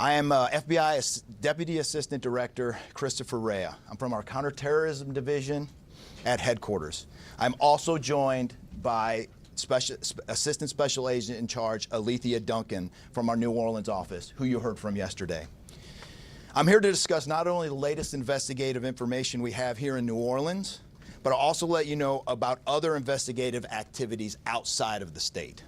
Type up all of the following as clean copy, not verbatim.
I am FBI Deputy Assistant Director Christopher Raia. I'm from our Counterterrorism Division at headquarters. I'm also joined by Assistant Special Agent in Charge Alethea Duncan from our New Orleans office, who you heard from yesterday. I'm here to discuss not only the latest investigative information we have here in New Orleans, but I'll also let you know about other investigative activities outside of the state.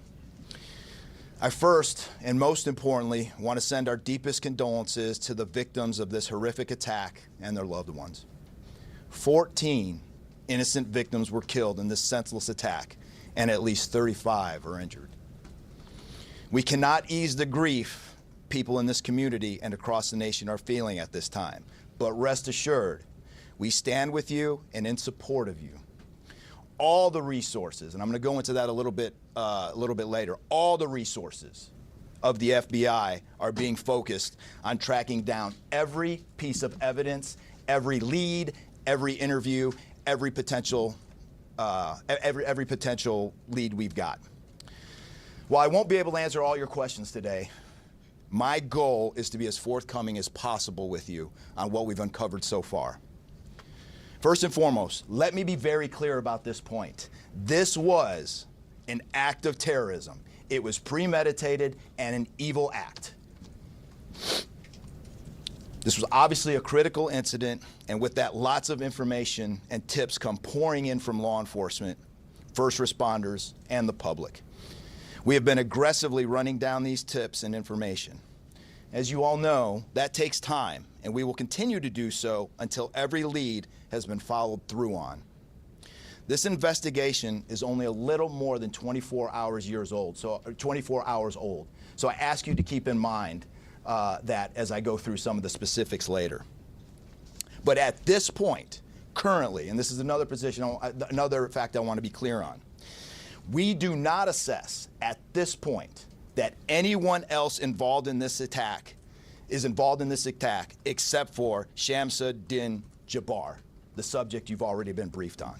I first, and most importantly, want to send our deepest condolences to the victims of this horrific attack and their loved ones. 14 innocent victims were killed in this senseless attack, and at least 35 are injured. We cannot ease the grief people in this community and across the nation are feeling at this time, but rest assured, we stand with you and in support of you. All the resources, and I'm going to go into that a little bit later, all the resources of the FBI are being focused on tracking down every piece of evidence, every lead, every interview, every potential lead we've got. While I won't be able to answer all your questions today, my goal is to be as forthcoming as possible with you on what we've uncovered so far. First and foremost, let me be very clear about this point. This was an act of terrorism. It was premeditated and an evil act. This was obviously a critical incident, and with that, lots of information and tips come pouring in from law enforcement, first responders, and the public. We have been aggressively running down these tips and information. As you all know, that takes time, and we will continue to do so until every lead has been followed through on. This investigation is only a little more than 24 hours old. So I ask you to keep in mind that as I go through some of the specifics later. But at this point, currently, and this is another fact I want to be clear on, we do not assess at this point that anyone else involved in this attack except for Shamsuddin Jabbar, the subject you've already been briefed on.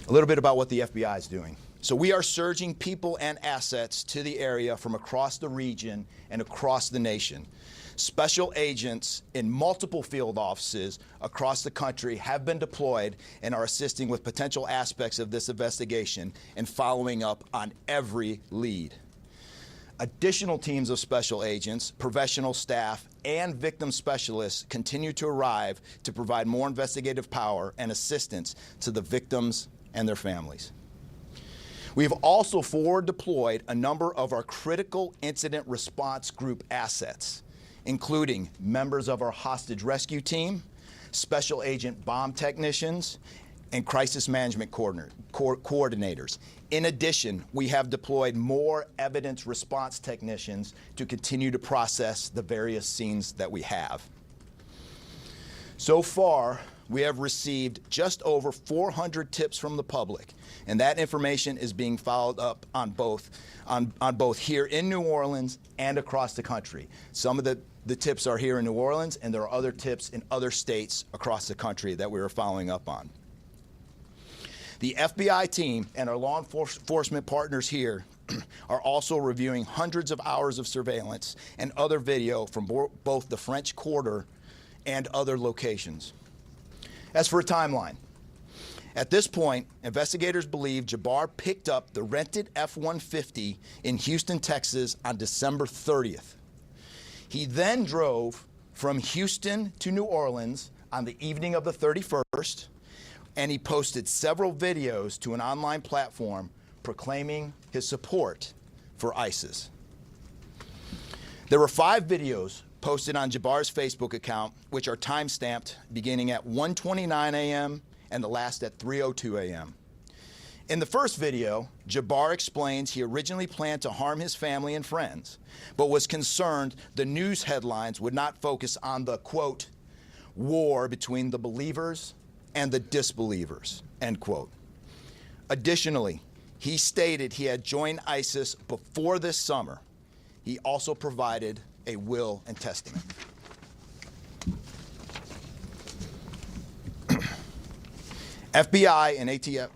A little bit about what the FBI is doing. So we are surging people and assets to the area from across the region and across the nation. Special agents in multiple field offices across the country have been deployed and are assisting with potential aspects of this investigation and following up on every lead. Additional teams of special agents, professional staff, and victim specialists continue to arrive to provide more investigative power and assistance to the victims and their families. We have also forward deployed a number of our critical incident response group assets, including members of our hostage rescue team, special agent bomb technicians, and crisis management coordinators. In addition, we have deployed more evidence response technicians to continue to process the various scenes that we have. So far, we have received just over 400 tips from the public, and that information is being followed up on both here in New Orleans and across the country. Some of the tips are here in New Orleans, and there are other tips in other states across the country that we are following up on. The FBI team and our law enforcement partners here are also reviewing hundreds of hours of surveillance and other video from both the French Quarter and other locations. As for a timeline, at this point, investigators believe Jabbar picked up the rented F-150 in Houston, Texas on December 30th. He then drove from Houston to New Orleans on the evening of the 31st, and he posted several videos to an online platform proclaiming his support for ISIS. There were 5 videos posted on Jabbar's Facebook account, which are time-stamped beginning at 1:29 a.m. and the last at 3:02 a.m. In the first video, Jabbar explains he originally planned to harm his family and friends, but was concerned the news headlines would not focus on the, quote, war between the believers and the disbelievers, end quote. Additionally, he stated he had joined ISIS before this summer. He also provided a will and testament. FBI and ATF.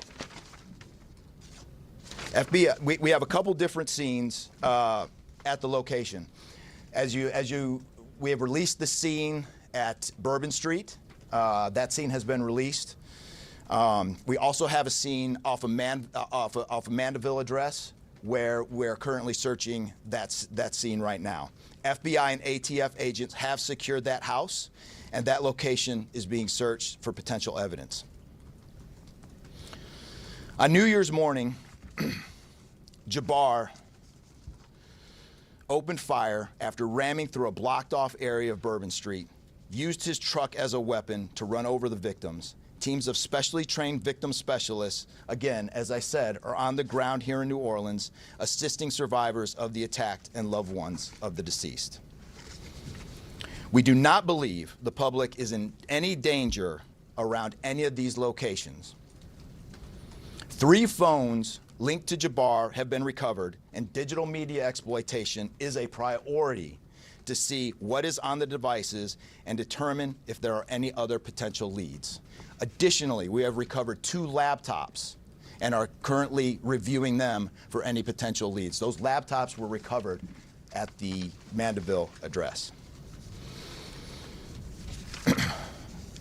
FBI, we have a couple different scenes at the location. We have released the scene at Bourbon Street. That scene has been released. We also have a scene off of Mandeville address where we're currently searching that scene right now. FBI and ATF agents have secured that house, and that location is being searched for potential evidence. On New Year's morning, Jabbar opened fire after ramming through a blocked-off area of Bourbon Street, used his truck as a weapon to run over the victims. Teams of specially trained victim specialists, again, as I said, are on the ground here in New Orleans, assisting survivors of the attack and loved ones of the deceased. We do not believe the public is in any danger around any of these locations. 3 phones linked to Jabbar have been recovered, and digital media exploitation is a priority to see what is on the devices and determine if there are any other potential leads. Additionally, we have recovered 2 laptops and are currently reviewing them for any potential leads. Those laptops were recovered at the Mandeville address.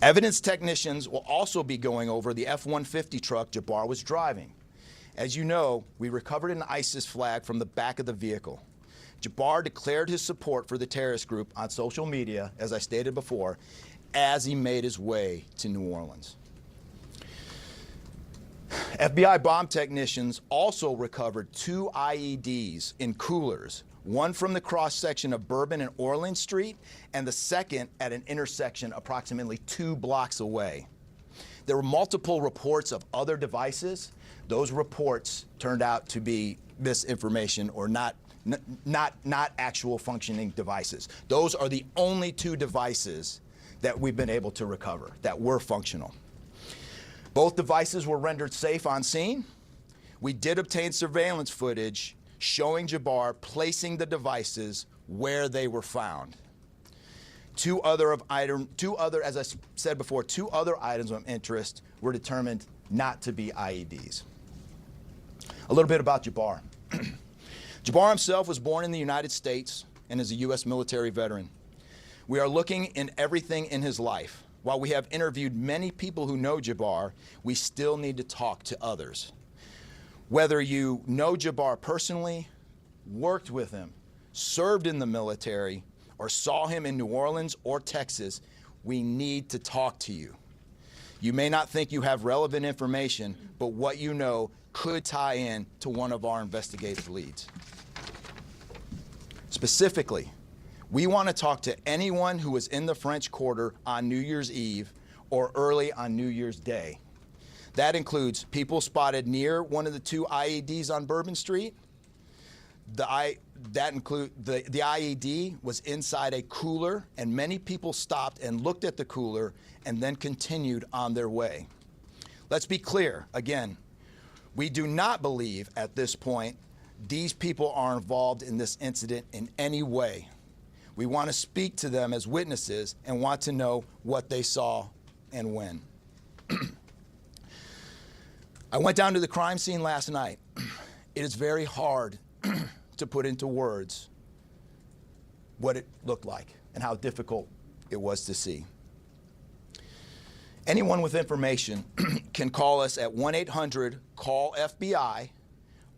Evidence technicians will also be going over the F-150 truck Jabbar was driving. As you know, we recovered an ISIS flag from the back of the vehicle. Jabbar declared his support for the terrorist group on social media, as I stated before, as he made his way to New Orleans. FBI bomb technicians also recovered 2 IEDs in coolers, one from the cross-section of Bourbon and Orleans Street, and the second at an intersection approximately 2 blocks away. There were multiple reports of other devices. Those reports turned out to be misinformation or not actual functioning devices. Those are the only 2 devices that we've been able to recover that were functional. Both devices were rendered safe on scene. We did obtain surveillance footage showing Jabbar placing the devices where they were found. As I said before, 2 other items of interest were determined not to be IEDs. A little bit about Jabbar. Jabbar himself was born in the United States and is a U.S. military veteran. We are looking in everything in his life. While we have interviewed many people who know Jabbar, we still need to talk to others. Whether you know Jabbar personally, worked with him, served in the military, or saw him in New Orleans or Texas, we need to talk to you. You may not think you have relevant information, but what you know could tie in to one of our investigative leads. Specifically, we want to talk to anyone who was in the French Quarter on New Year's Eve or early on New Year's Day. That includes people spotted near one of the 2 IEDs on Bourbon Street. The IED was inside a cooler, and many people stopped and looked at the cooler and then continued on their way. Let's be clear, again, we do not believe at this point these people are involved in this incident in any way. We want to speak to them as witnesses and want to know what they saw and when. I went down to the crime scene last night. It is very hard to put into words what it looked like and how difficult it was to see. Anyone with information can call us at 1-800-CALL-FBI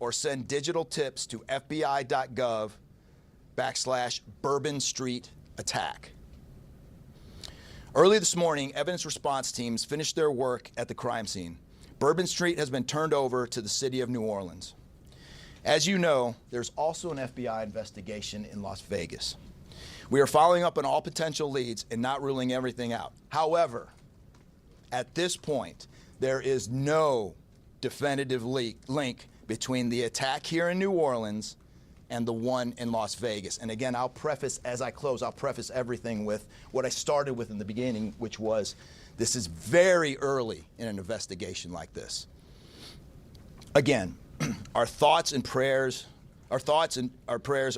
or send digital tips to fbi.gov/Bourbon Street attack. Early this morning, evidence response teams finished their work at the crime scene. Bourbon Street has been turned over to the city of New Orleans. As you know, there's also an FBI investigation in Las Vegas. We are following up on all potential leads and not ruling everything out. However, at this point, there is no definitive link between the attack here in New Orleans and the one in Las Vegas. And again, I'll preface, as I close, I'll preface everything with what I started with in the beginning, which was this is very early in an investigation like this. Again, our thoughts and prayers are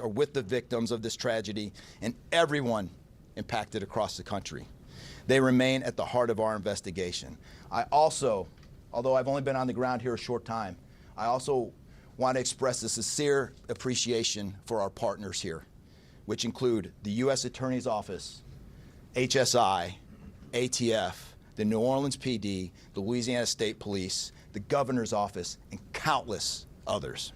with the victims of this tragedy and everyone impacted across the country. They remain at the heart of our investigation. I also, although I've only been on the ground here a short time, I also want to express a sincere appreciation for our partners here, which include the U.S. Attorney's Office, HSI, ATF, the New Orleans PD, the Louisiana State Police, the Governor's Office, and countless others.